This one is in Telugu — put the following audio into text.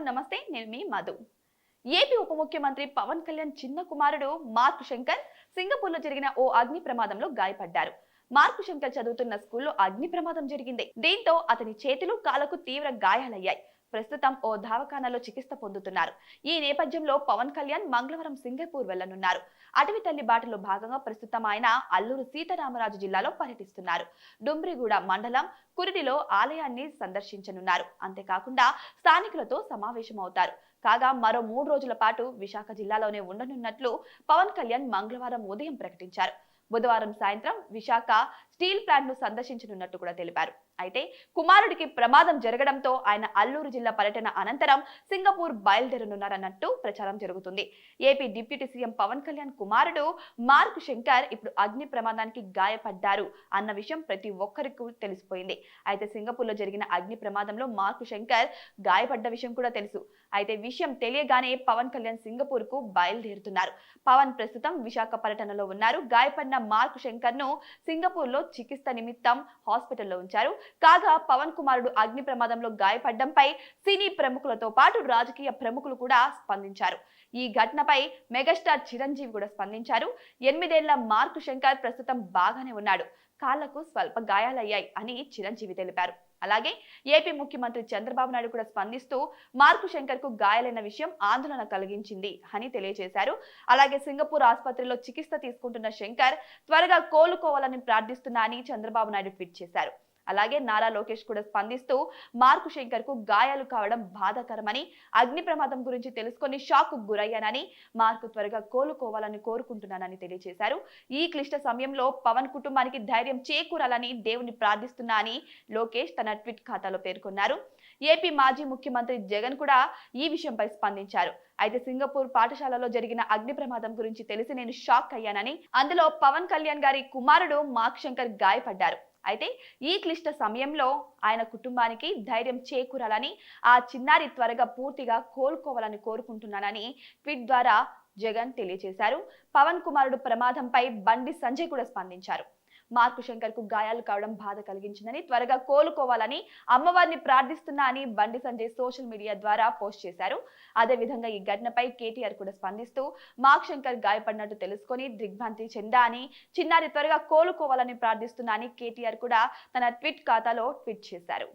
నమస్తే, నేను మీ మధు. ఏపీ ఉప ముఖ్యమంత్రి పవన్ కళ్యాణ్ చిన్న కుమారుడు మార్క్ శంకర్ సింగపూర్లో జరిగిన ఓ అగ్ని ప్రమాదంలో గాయపడ్డారు. మార్క్ శంకర్ చదువుతున్న స్కూల్లో అగ్ని ప్రమాదం జరిగింది. దీంతో అతని చేతులు, కాళ్లకు తీవ్ర గాయాలయ్యాయి. ప్రస్తుతం ఓ దవాఖానాలో చికిత్స పొందుతున్నారు. ఈ నేపథ్యంలో పవన్ కళ్యాణ్ మంగళవారం సింగపూర్ వెళ్లనున్నారు. అటవీ తల్లి బాటలో భాగంగా ప్రస్తుతం ఆయన అల్లూరు సీతారామరాజు జిల్లాలో పర్యటిస్తున్నారు. డుమ్రిగూడ మండలం కురిడిలో ఆలయాన్ని సందర్శించనున్నారు. అంతేకాకుండా స్థానికులతో సమావేశమవుతారు. కాగా మరో 3 రోజుల పాటు విశాఖ జిల్లాలోనే ఉండనున్నట్లు పవన్ కళ్యాణ్ మంగళవారం ఉదయం ప్రకటించారు. బుధవారం సాయంత్రం విశాఖ స్టీల్ ప్లాంట్ ను సందర్శించనున్నట్టు కూడా తెలిపారు. అయితే కుమారుడికి ప్రమాదం జరగడంతో ఆయన అల్లూరు జిల్లా పర్యటన అనంతరం సింగపూర్ బయలుదేరనున్నారన్నట్టు ప్రచారం జరుగుతుంది. AP deputy CM Pawan Kalyan కుమారుడు మార్క్ శంకర్ ఇప్పుడు అగ్ని ప్రమాదానికి గాయపడ్డారు అన్న విషయం ప్రతి ఒక్కరికి తెలిసిపోయింది. అయితే సింగపూర్లో జరిగిన అగ్ని ప్రమాదంలో మార్క్ శంకర్ గాయపడ్డ విషయం కూడా తెలుసు. అయితే విషయం తెలియగానే పవన్ కళ్యాణ్ సింగపూర్ కు బయలుదేరుతున్నారు. పవన్ ప్రస్తుతం విశాఖ పర్యటనలో ఉన్నారు. గాయపడిన మార్క్ శంకర్ ను సింగపూర్ లో చికిత్స నిమిత్తం హాస్పిటల్లో ఉంచారు. కాగా పవన్ కుమారుడు అగ్ని ప్రమాదంలో గాయపడ్డంపై సినీ ప్రముఖులతో పాటు రాజకీయ ప్రముఖులు కూడా స్పందించారు. ఈ ఘటనపై మెగాస్టార్ చిరంజీవి కూడా స్పందించారు. 8 ఏళ్ల మార్క్ శంకర్ ప్రస్తుతం బాగానే ఉన్నాడు. కాళ్లకు స్వల్ప గాయాలయ్యాయి అని చిరంజీవి తెలిపారు. అలాగే ఏపీ ముఖ్యమంత్రి చంద్రబాబు నాయుడు కూడా స్పందిస్తూ మార్క్ శంకర్ కు గాయాలైన విషయం ఆందోళన కలిగించింది అని తెలియజేశారు. అలాగే సింగపూర్ ఆసుపత్రిలో చికిత్స తీసుకుంటున్న శంకర్ త్వరగా కోలుకోవాలని ప్రార్థిస్తున్నా అని చంద్రబాబు నాయుడు ట్వీట్ చేశారు. అలాగే నారా లోకేష్ కూడా స్పందిస్తూ మార్క్ శంకర్ కు గాయాలు కావడం బాధాకరమని, అగ్ని ప్రమాదం గురించి తెలుసుకొని షాక్ కు గురయ్యానని, మార్క్ త్వరగా కోలుకోవాలని కోరుకుంటున్నానని తెలియజేశారు. ఈ క్లిష్ట సమయంలో పవన్ కుటుంబానికి ధైర్యం చేకూరాలని దేవుని ప్రార్థిస్తున్నా అని లోకేష్ తన ట్వీట్ ఖాతాలో పేర్కొన్నారు. ఏపీ మాజీ ముఖ్యమంత్రి జగన్ కూడా ఈ విషయంపై స్పందించారు. అయితే సింగపూర్ పాఠశాలలో జరిగిన అగ్ని ప్రమాదం గురించి తెలిసి నేను షాక్ అయ్యానని, అందులో పవన్ కళ్యాణ్ గారి కుమారుడు మార్క్ శంకర్ గాయపడ్డారు. అయితే ఈ క్లిష్ట సమయంలో ఆయన కుటుంబానికి ధైర్యం చేకూరాలని, ఆ చిన్నారి త్వరగా పూర్తిగా కోలుకోవాలని కోరుకుంటున్నానని ట్వీట్ ద్వారా జగన్ తెలియజేశారు. పవన్ కుమారుడు ప్రమాదంపై బండి సంజయ్ కూడా స్పందించారు. మార్క్ శంకర్ కు గాయాలు కావడం బాధ కలిగించిందని, త్వరగా కోలుకోవాలని అమ్మవారిని ప్రార్థిస్తున్నా అని బండి సంజయ్ సోషల్ మీడియా ద్వారా పోస్ట్ చేశారు. అదే విధంగా ఈ ఘటనపై కేటీఆర్ కూడా స్పందిస్తూ మార్క్ శంకర్ గాయపడినట్టు తెలుసుకొని దిగ్భ్రాంతి చెందా అని, చిన్నారి త్వరగా కోలుకోవాలని ప్రార్థిస్తున్నా అని కేటీఆర్ కూడా తన ట్వీట్ ఖాతాలో ట్వీట్ చేశారు.